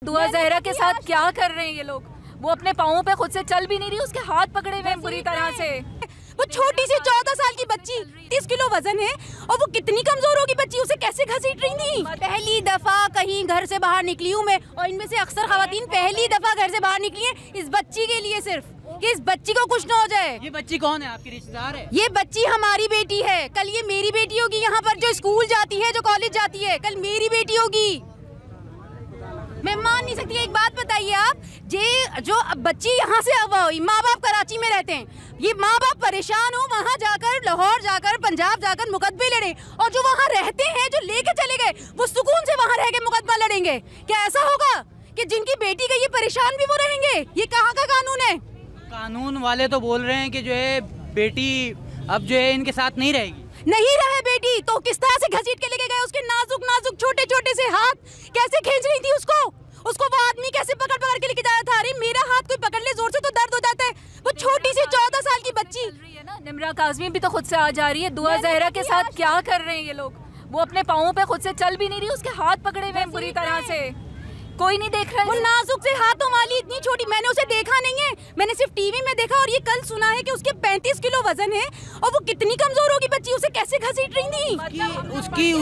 दुआ जहरा के साथ क्या कर रहे हैं ये लोग। वो अपने पाँवों पे खुद से चल भी नहीं रही, उसके हाथ पकड़े हुए हैं बुरी तरह से। वो छोटी सी 14 साल की बच्ची, 30 किलो वजन है, और वो कितनी कमजोर होगी बच्ची, उसे कैसे घसीट रही थी। पहली दफा कहीं घर से बाहर निकली हूँ मैं, और इनमें से अक्सर खवातीन पहली दफा घर से बाहर निकली है इस बच्ची के लिए, सिर्फ कि इस बच्ची को कुछ ना हो जाए। ये बच्ची कौन है? आपकी रिश्तेदार है? ये बच्ची हमारी बेटी है, कल ये मेरी बेटी होगी। यहाँ पर जो स्कूल जाती है, जो कॉलेज जाती है, कल मेरी बेटी होगी। मैं मान नहीं सकती। एक बात बताइए आप, जो बच्ची यहाँ से माँ बाप कराची में रहते हैं, ये माँ बाप परेशान हो, वहाँ जाकर लाहौर जाकर पंजाब जाकर मुकदमे लड़े, और जो वहाँ रहते हैं, जो लेके चले गए, वो सुकून से वहाँ रह के मुकदमा लड़ेंगे। क्या ऐसा होगा कि जिनकी बेटी गई, ये परेशान भी वो रहेंगे? ये कहाँ का कानून है? कानून वाले तो बोल रहे हैं कि जो है बेटी अब जो है इनके साथ नहीं रहेगी। नहीं रहे बेटी तो किस तरह से घसीट के लेके गए? उसके नाजुक नाजुक छोटे छोटे से हाथ कैसे खींच रही थी उसको वो आदमी कैसे पकड़ पकड़ के लेके जा रहा था। अरे मेरा हाथ कोई पकड़ ले जोर से तो दर्द हो जाता है। वो छोटी सी 14 साल की बच्ची है ना। निम्रा काज़मी भी तो खुद से आ जा रही है। दुआ जहरा के साथ क्या कर रहे हैं ये लोग। वो अपने पाँवों पे खुद से चल भी नहीं रही, उसके हाथ पकड़े हुए हैं बुरी तरह से। कोई नहीं देख रहा है। वो नाजुक से हाथों वाली इतनी छोटी, मैंने उसे देखा नहीं है, मैंने सिर्फ टीवी में देखा। और ये कल सुना है कि उसके 35 किलो वजन है, और वो कितनी कमजोर होगी बच्ची, उसे कैसे घसीट रही थी।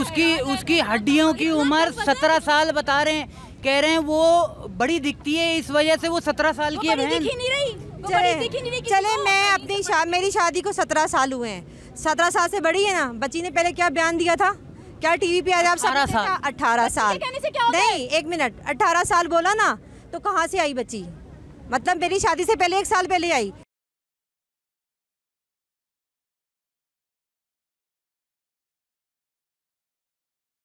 उसकी हड्डियों की उम्र 17 साल बता रहे हैं, कह रहे हैं वो बड़ी दिखती है, इस वजह से वो 17 साल की है। दिख ही नहीं रही। चले मैं अपनी मेरी शादी को 17 साल हुए हैं, 17 साल से बड़ी है ना। बच्ची ने पहले क्या बयान दिया था, क्या टीवी पे आया? आप 18 साल नहीं, 1 मिनट, 18 साल बोला ना, तो कहाँ से आई बच्ची? मतलब मेरी शादी से पहले 1 साल पहले आई।